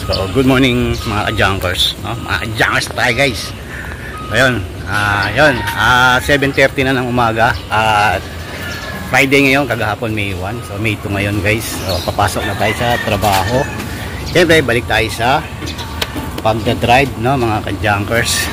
So, good morning mga ka-junkers, no? Mga ka-junkers tayo guys. Ayun, 7:30 na ng umaga at Friday ngayon, kagahapon May 1. So, May 2 ngayon guys. So, papasok na tayo sa trabaho. Siyempre, balik tayo sa pagdadrive, no, mga ka-junkers.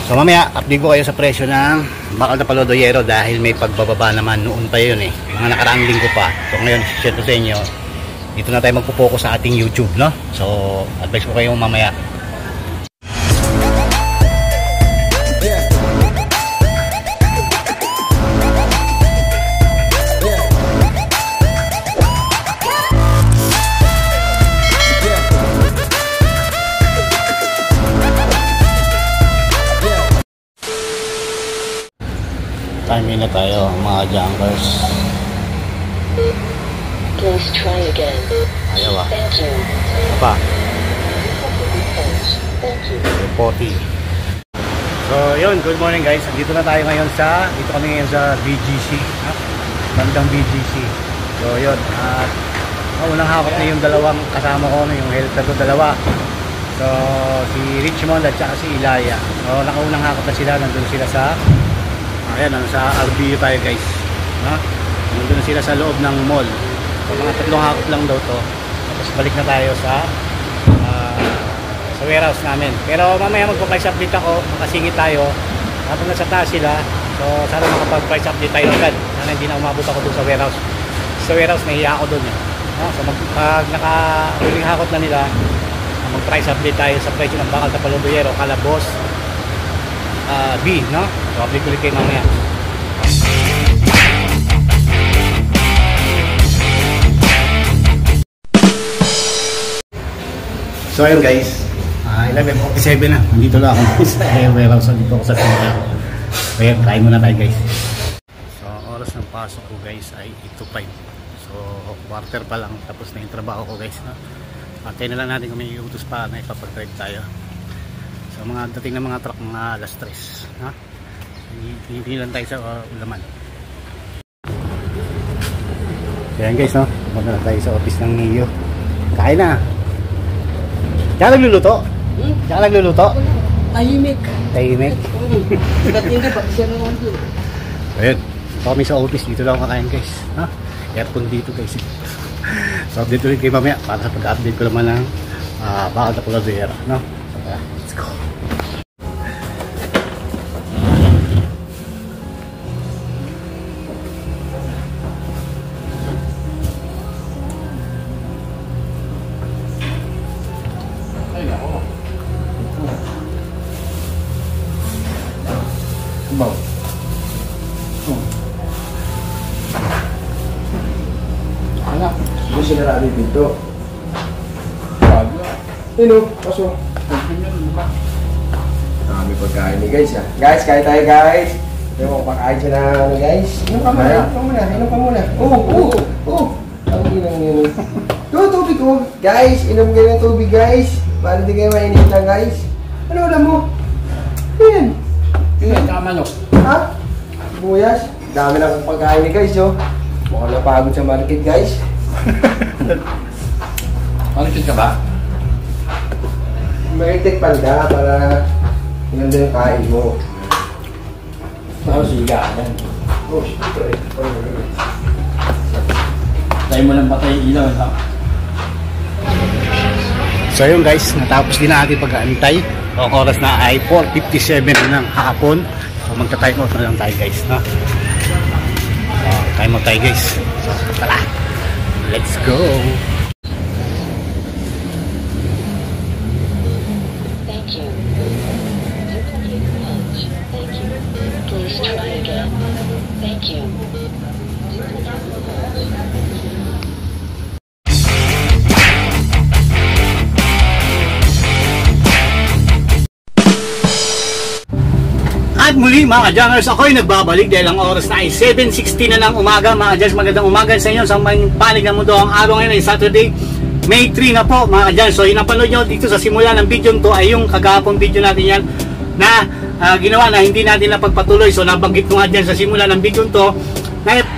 So, mamaya, update ko kayo sa presyo ng bakal na palodoyero dahil may pagbababa naman noon pa yun eh. Mga nakaraang linggo pa. So, ngayon, share ko sa inyo. Dito na tayo magpo-focus sa ating YouTube, no? So, advice ko kayo mamaya. Time na tayo, mga junkers. Please try again. Ayaw ah. Thank you. Apa? Thank you. 40. So, yun. Good morning guys. Dito na tayo ngayon sa, dito kami ngayon sa BGC. Bandang BGC. So, yun. At unang hakot na yung dalawang kasama ko, yung health na to, dalawa. So, si Richmond at saka si Ilaya. So, nakaunang hakot na sila. Nandun sila sa, ayan, sa RBU tayo guys. Nandun sila sa loob ng mall. So, mga 3 hakot lang daw to. Tapos balik na tayo sa warehouse namin. Pero mamaya magpa-price update ako, makasingit tayo. Habang nasa taas sila, so sana makapag-price update tayo agad. Sana hindi na umabot ako dun sa warehouse. Sa warehouse, nahiya ako dun. So pag naka-uling hakot na nila, mag-price update tayo sa presyo ng bakal na palodoyero, Calabos B, no? So update ulit kayo mamaya. So ayun guys, 11:47 na. Nandito lang ako sa warehouse. Nandito ako sa center. Kaya try muna tayo guys. So oras ng pasok ko guys ay 8:05. So quarter pa lang tapos na yung trabaho ko guys, no? Antay na lang natin kung may iutos pa na ipapag-drive tayo. So mga dating ng mga truck mga alas 3, ha? Hindi lang tayo sa ulaman. Ayan guys, no? Punta na tayo sa office ng Neo. Kain na. Tsaka nagluluto? Tsaka nagluluto? Tahimik. Tahimik? Ba't hindi ba? Siya naman doon. Ayun. Ito kami sa office. Dito lang kakain guys. Ha? Aircon dito guys. So update ulit kayo mamaya para sa pag-update ko naman ng bakal na palodoyero. No? So, let's go. Hindi sinarado yung pinto. Pasok. May pagkain ni guys ha. Guys, kain tayo guys. Ito yung pagkain siya na guys. Inom ka muna. Ang ginang yun. Tubig ko. Guys, inom kayo ng tubig guys. Para di kayo mainit lang guys. Ano alam mo? Yan. Yan, kamanok. Ha? Buyas. Dami na akong pagkain ni guys yo. Mukhang napagod sa market guys. Market ka ba? May tikpan ka para ganda yung kain mo. Tapos higa yan. Oh, syempre. Tayo mo lang patay ilaw. So yun guys, natapos din natin pag-aantay. Ang oras na ay 4:57 ng hapon. So magta-time out na lang tayo guys, no? Time out tayo guys. So tara, let's go! Thank you. Duplicate punch. Thank you. Please try again. Thank you. Duplicate punch. At muli mga ka-junkers, ako'y nagbabalik dahil ang oras na ay 7:60 na ng umaga. Mga ka-junkers, magandang umaga sa inyo sa may panig ng mundo. Ang araw ngayon ay Saturday, May 3 na po mga ka-junkers. So yung napanood nyo dito sa simula ng video to ay yung kagahapong video natin yan na ginawa na hindi natin napagpatuloy. So nabanggit ko nga dyan sa simula ng video to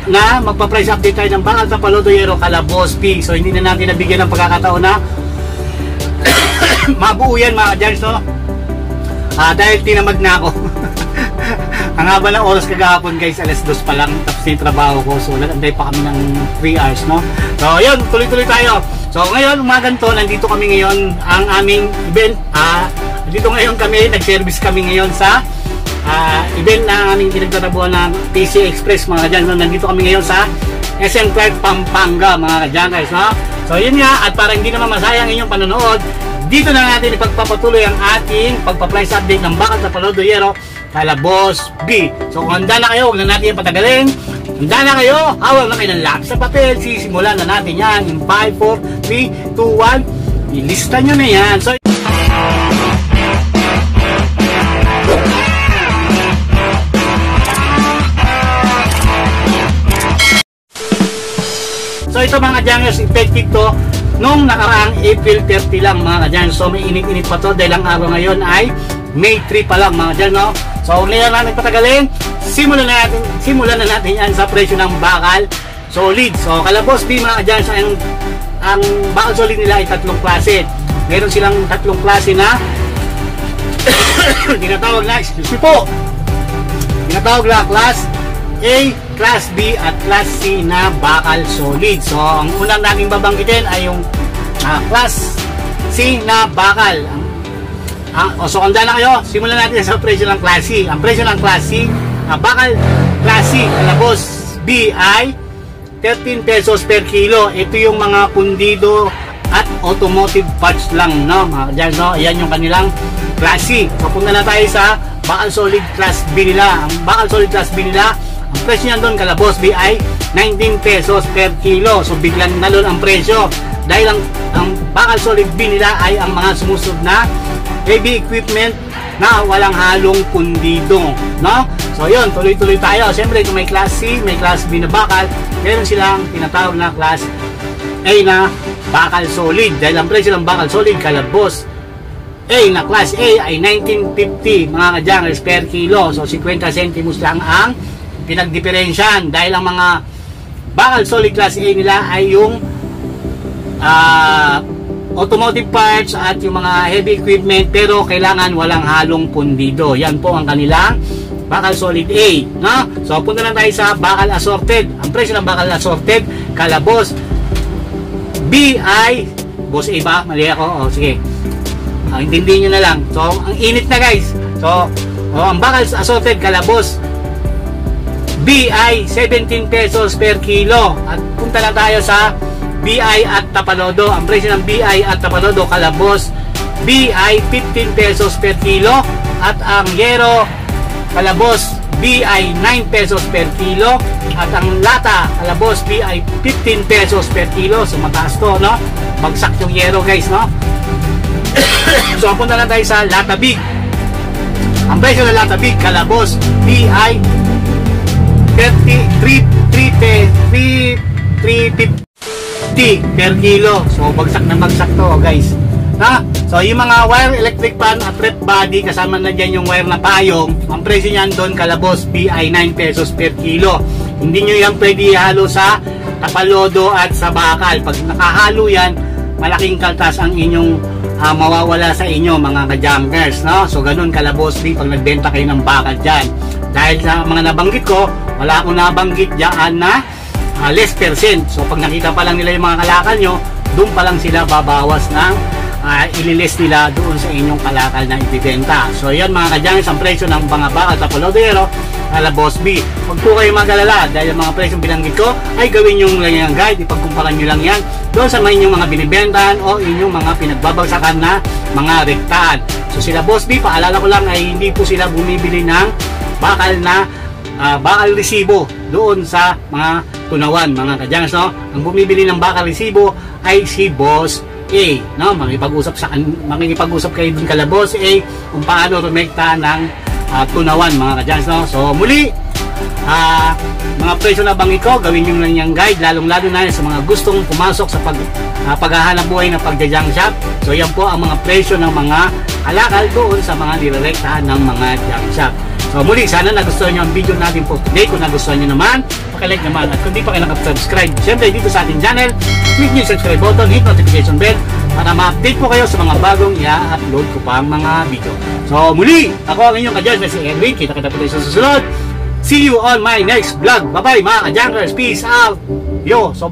na magpa-price update tayo ng bakal na palodoyero Calabos P. So hindi na natin nabigyan ng pagkakataon na mabuo yan mga ka-Jans, no? Dahil tinamad na ako. Ang haba ng oras kagahapon guys, alas 2 pa lang tapos na yung trabaho ko, so nag-antay pa kami ng 3 hours, no? So yun, tuloy-tuloy tayo. So ngayon, umaganto, nandito kami ngayon ang aming event. Dito ngayon kami, nag-service kami ngayon sa event na aming pinagtatabuhan ng PC Express mga ka-Jans, no? Nandito kami ngayon sa SM Clark, Pampanga mga ka-Jans guys, no? So yun nga, at para hindi naman masayang inyong panonood, dito na natin ipagpapatuloy ang ating pagpa-price update ng Bacal Tapalodo Yero Calabos B. So kung handa na kayo, huwag na natin yung patagalin. Handa na kayo, hawak na kayo ng lapis sa papel. Sisimulan na natin yan in 5, 4, 3, 2, 1. Ilista nyo na yan. So ito mga ka-Jangers, effective to nung nakaraang April 30 lang mga ka-Jangers. So may init-init pa to dahil ang araw ngayon ay May 3 pa lang mga ka-Jangers, no? So huwag na natin patagalin, simulan na natin yan sa presyo ng Bacal Solid. So Calabos B mga ka-Jangers, ang Bacal Solid nila ay tatlong klase. Meron silang tatlong klase na tinatawag na, excuse me po, tinatawag na Class A, Class B at Class C na Bacal Solid. So ang unang nating babanggitin ay yung Class C na Bacal. So handa na kayo, simulan natin sa presyo ng Class C. Ang presyo ng Class C, Bacal Class C Calabos B ay 13 pesos per kilo. Ito yung mga pundido at automotive parts lang, no? Diyan, no? Ayan yung kanilang Class C. So punta na tayo sa Bacal Solid Class B nila. Ang Bacal Solid Class B nila, ang presyo niyan doon Calabos B ay 19 pesos per kilo. So biglang nalun ang presyo dahil ang Bacal Solid B nila ay ang mga sumusunod na heavy equipment na walang halong pundido, no? So yun, tuloy-tuloy tayo. Siyempre kung may Class C, may Class B na Bacal, meron silang tinatawag na Class A na Bacal Solid. Dahil ang presyo ng Bacal Solid Calabos A na Class A ay 19.50 mga ka-Jangers per kilo. So 50 centimos lang ang pinagdiferensyan dahil ang mga Bacal Solid Class A nila ay yung automotive parts at yung mga heavy equipment pero kailangan walang halong pundido. Yan po ang kanilang Bacal Solid A, no? So punta na tayo sa Bacal Assorted. Ang presyo ng Bacal Assorted Calabos B ay Boss A ba? Mali ako? Sige. Intindihin nyo na lang. So ang init na guys. So ang Bacal Assorted Calabos B ay 17 pesos per kilo. At punta na tayo sa BI at Tapalodo. Ang presyo ng BI at Tapalodo Calabos B ay 15 pesos per kilo at ang Yero Calabos B ay 9 pesos per kilo at ang Lata Calabos B ay 15 pesos per kilo. So mataas to, no? Bagsak yung Yero guys, no? So punta na tayo sa Lata Big. Ang presyo ng Lata Big Calabos B ay 350 per kilo. So bagsak na bagsak to guys, ha? So yung mga wire electric pan at rep body kasama na dyan yung wire na payong, ang presyo nyan doon Calabos B ay 9 pesos per kilo. Hindi nyo yan pwede ihalo sa Tapalodo at sa Bacal. Pag nakahalo yan, malaking kaltas ang inyong mawawala sa inyo mga ka-Jumpers, no? So ganun Calabos B pag nagbenta kayo ng Bacal dyan. Dahil sa mga nabanggit ko, wala akong nabanggit dyan na less percent. So pag nakita pa lang nila yung mga kalakal nyo, doon pa lang sila babawas ng ililis nila doon sa inyong kalakal na ibibenta. So yan mga ka-Jangers, ang presyo ng mga Bacal Tapalodo Yero Calabos B. Huwag po kayo magalala dahil ang mga presyong binanggit ko ay gawin yung lang yung guide, ipagkumpara nyo lang yan doon sa inyong mga binibentahan o inyong mga pinagbabagsakan na mga rektaan. So sila Boss B, paalala ko lang ay hindi po sila bumibili ng bakal na bakal resibo doon sa mga tunawan mga ka-Jangers, no? Ang bumibili ng bakal resibo ay si Boss A, no? Makikipag-usap kayo dun Calabos A kung paano rumekta ng tunawan mga ka-Jangers, no? So muli, mga presyo na bangi ko, gawin nyo lang yung guide, lalong-lalo na sa mga gustong pumasok sa paghahanap buhay ng pagja-junk shop. So yan po ang mga presyo ng mga kalakal doon sa mga nirerektahan ng mga junk shop. So muli, sana nagustuhan nyo ang video natin po today. Kung nagustuhan nyo naman, pakilike naman. At kung di pa kayo nakasubscribe, syempre dito sa ating channel, click nyo yung subscribe button, hit notification bell para ma-update po kayo sa mga bagong i-upload ko pang mga video. So muli, ako ang inyong kadyans na si Edwin. Kita-kita po tayo sa susunod. See you on my next vlog. Bye-bye mga kadyangers. Peace out. Yo, so